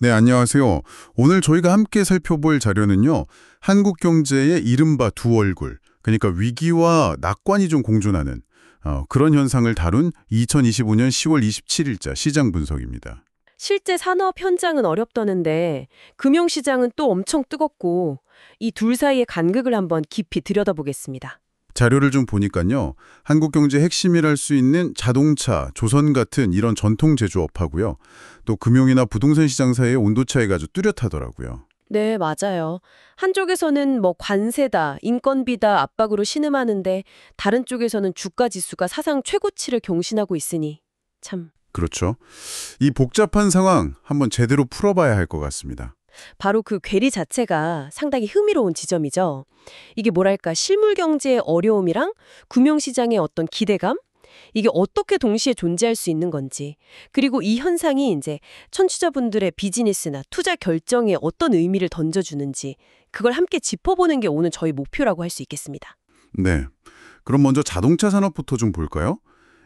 네, 안녕하세요. 오늘 저희가 함께 살펴볼 자료는요. 한국 경제의 이른바 두 얼굴, 그러니까 위기와 낙관이 좀 공존하는 그런 현상을 다룬 2025년 10월 27일자 시장 분석입니다. 실제 산업 현장은 어렵다는데 금융시장은 또 엄청 뜨겁고 이 둘 사이의 간극을 한번 깊이 들여다보겠습니다. 자료를 좀 보니까요. 한국 경제 핵심이랄 수 있는 자동차, 조선 같은 이런 전통 제조업하고요. 또 금융이나 부동산 시장 사이의 온도 차이가 아주 뚜렷하더라고요. 네, 맞아요. 한쪽에서는 뭐 관세다, 인건비다 압박으로 신음하는데 다른 쪽에서는 주가 지수가 사상 최고치를 경신하고 있으니 참. 그렇죠. 이 복잡한 상황 한번 제대로 풀어봐야 할 것 같습니다. 바로 그 괴리 자체가 상당히 흥미로운 지점이죠. 이게 뭐랄까 실물 경제의 어려움이랑 금융시장의 어떤 기대감? 이게 어떻게 동시에 존재할 수 있는 건지, 그리고 이 현상이 이제 청취자분들의 비즈니스나 투자 결정에 어떤 의미를 던져주는지 그걸 함께 짚어보는 게 오늘 저희 목표라고 할 수 있겠습니다. 네. 그럼 먼저 자동차 산업부터 좀 볼까요?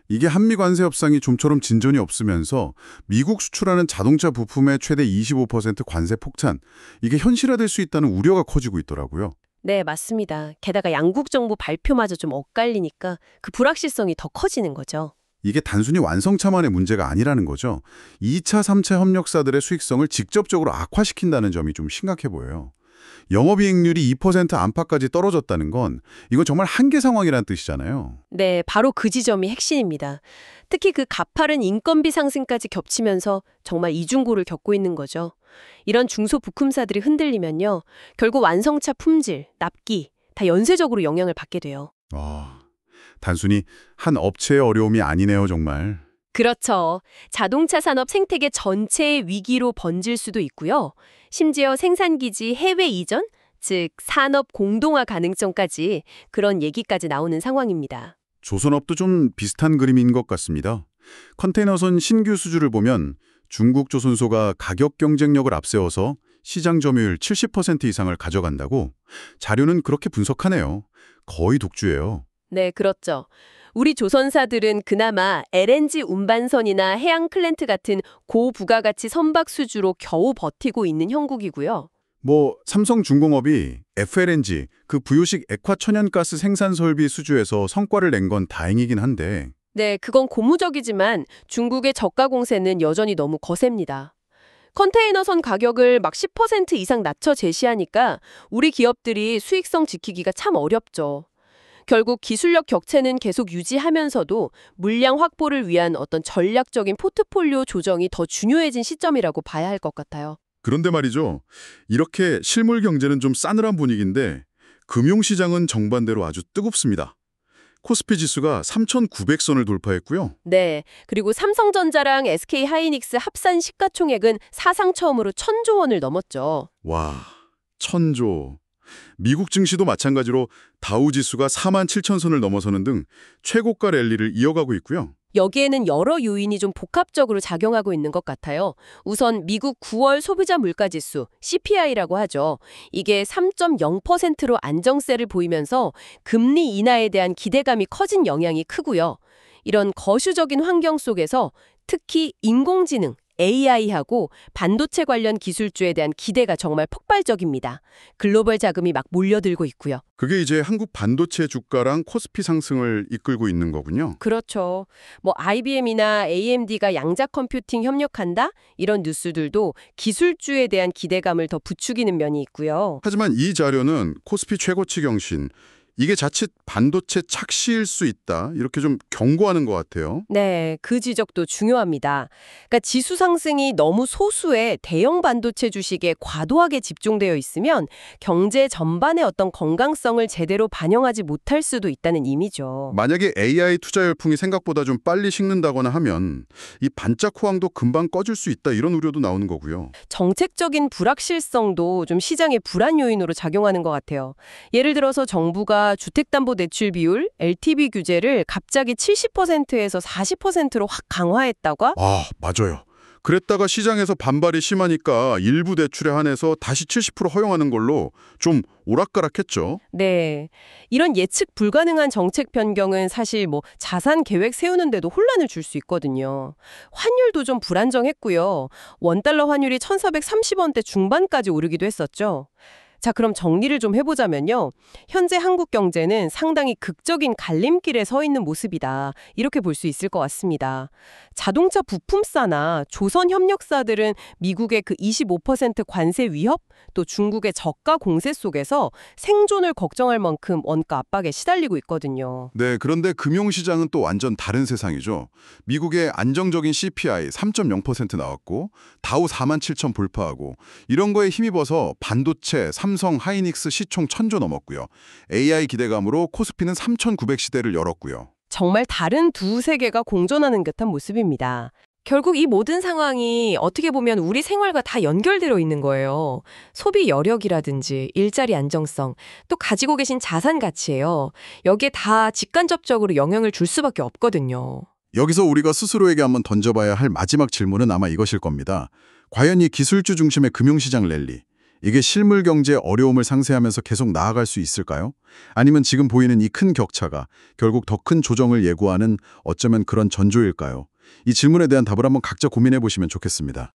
이게 한미 관세 협상이 좀처럼 진전이 없으면서 미국 수출하는 자동차 부품의 최대 25% 관세 폭탄, 이게 현실화될 수 있다는 우려가 커지고 있더라고요. 네, 맞습니다. 게다가 양국 정부 발표마저 좀 엇갈리니까 그 불확실성이 더 커지는 거죠. 이게 단순히 완성차만의 문제가 아니라는 거죠. 2차, 3차 협력사들의 수익성을 직접적으로 악화시킨다는 점이 좀 심각해 보여요. 영업이익률이 2% 안팎까지 떨어졌다는 건 이건 정말 한계 상황이란 뜻이잖아요. 네, 바로 그 지점이 핵심입니다. 특히 그 가파른 인건비 상승까지 겹치면서 정말 이중고를 겪고 있는 거죠. 이런 중소부품사들이 흔들리면요. 결국 완성차 품질, 납기 다 연쇄적으로 영향을 받게 돼요. 단순히 한 업체의 어려움이 아니네요, 정말. 그렇죠. 자동차 산업 생태계 전체의 위기로 번질 수도 있고요. 심지어 생산기지 해외 이전, 즉 산업 공동화 가능성까지 그런 얘기까지 나오는 상황입니다. 조선업도 좀 비슷한 그림인 것 같습니다. 컨테이너선 신규 수주를 보면 중국 조선소가 가격 경쟁력을 앞세워서 시장 점유율 70% 이상을 가져간다고 자료는 그렇게 분석하네요. 거의 독주예요. 네, 그렇죠. 우리 조선사들은 그나마 LNG 운반선이나 해양 클랜트 같은 고부가가치 선박 수주로 겨우 버티고 있는 형국이고요. 삼성중공업이 FLNG, 그 부유식 액화천연가스 생산 설비 수주에서 성과를 낸 건 다행이긴 한데 네, 그건 고무적이지만 중국의 저가 공세는 여전히 너무 거셉니다. 컨테이너선 가격을 막 10% 이상 낮춰 제시하니까 우리 기업들이 수익성 지키기가 참 어렵죠. 결국 기술력 격차는 계속 유지하면서도 물량 확보를 위한 어떤 전략적인 포트폴리오 조정이 더 중요해진 시점이라고 봐야 할 것 같아요. 그런데 말이죠. 이렇게 실물 경제는 좀 싸늘한 분위기인데 금융시장은 정반대로 아주 뜨겁습니다. 코스피 지수가 3,900선을 돌파했고요. 네, 그리고 삼성전자랑 SK하이닉스 합산 시가총액은 사상 처음으로 1,000조 원을 넘었죠. 와, 1,000조. 미국 증시도 마찬가지로 다우 지수가 47,000선을 넘어서는 등 최고가 랠리를 이어가고 있고요. 여기에는 여러 요인이 좀 복합적으로 작용하고 있는 것 같아요. 우선 미국 9월 소비자 물가지수 CPI라고 하죠. 이게 3.0%로 안정세를 보이면서 금리 인하에 대한 기대감이 커진 영향이 크고요. 이런 거슈적인 환경 속에서 특히 인공지능, AI하고 반도체 관련 기술주에 대한 기대가 정말 폭발적입니다. 글로벌 자금이 막 몰려들고 있고요. 그게 이제 한국 반도체 주가랑 코스피 상승을 이끌고 있는 거군요. 그렇죠. IBM이나 AMD가 양자 컴퓨팅 협력한다? 이런 뉴스들도 기술주에 대한 기대감을 더 부추기는 면이 있고요. 하지만 이 자료는 코스피 최고치 경신, 이게 자칫 반도체 착시일 수 있다, 이렇게 좀 경고하는 것 같아요. 네, 그 지적도 중요합니다. 그러니까 지수 상승이 너무 소수의 대형 반도체 주식에 과도하게 집중되어 있으면 경제 전반의 어떤 건강성을 제대로 반영하지 못할 수도 있다는 의미죠. 만약에 AI 투자 열풍이 생각보다 좀 빨리 식는다거나 하면 이 반짝 호황도 금방 꺼질 수 있다, 이런 우려도 나오는 거고요. 정책적인 불확실성도 좀 시장의 불안 요인으로 작용하는 것 같아요. 예를 들어서 정부가 주택담보대출 비율, LTV 규제를 갑자기 70%에서 40%로 확 강화했다가 맞아요. 그랬다가 시장에서 반발이 심하니까 일부 대출에 한해서 다시 70% 허용하는 걸로 좀 오락가락했죠. 네. 이런 예측 불가능한 정책 변경은 사실 자산 계획 세우는데도 혼란을 줄 수 있거든요. 환율도 좀 불안정했고요. 원달러 환율이 1,430원대 중반까지 오르기도 했었죠. 자, 그럼 정리를 좀 해보자면요. 현재 한국 경제는 상당히 극적인 갈림길에 서 있는 모습이다. 이렇게 볼 수 있을 것 같습니다. 자동차 부품사나 조선 협력사들은 미국의 그 25% 관세 위협, 또 중국의 저가 공세 속에서 생존을 걱정할 만큼 원가 압박에 시달리고 있거든요. 네, 그런데 금융시장은 또 완전 다른 세상이죠. 미국의 안정적인 CPI 3.0% 나왔고 다우 47,000 돌파하고 이런 거에 힘입어서 반도체, 삼성, 하이닉스 시총 1,000조 넘었고요. AI 기대감으로 코스피는 3,900시대를 열었고요. 정말 다른 두 세계가 공존하는 듯한 모습입니다. 결국 이 모든 상황이 어떻게 보면 우리 생활과 다 연결되어 있는 거예요. 소비 여력이라든지 일자리 안정성, 또 가지고 계신 자산 가치예요. 여기에 다 직간접적으로 영향을 줄 수밖에 없거든요. 여기서 우리가 스스로에게 한번 던져봐야 할 마지막 질문은 아마 이것일 겁니다. 과연 이 기술주 중심의 금융시장 랠리, 이게 실물 경제의 어려움을 상쇄하면서 계속 나아갈 수 있을까요? 아니면 지금 보이는 이 큰 격차가 결국 더 큰 조정을 예고하는 어쩌면 그런 전조일까요? 이 질문에 대한 답을 한번 각자 고민해 보시면 좋겠습니다.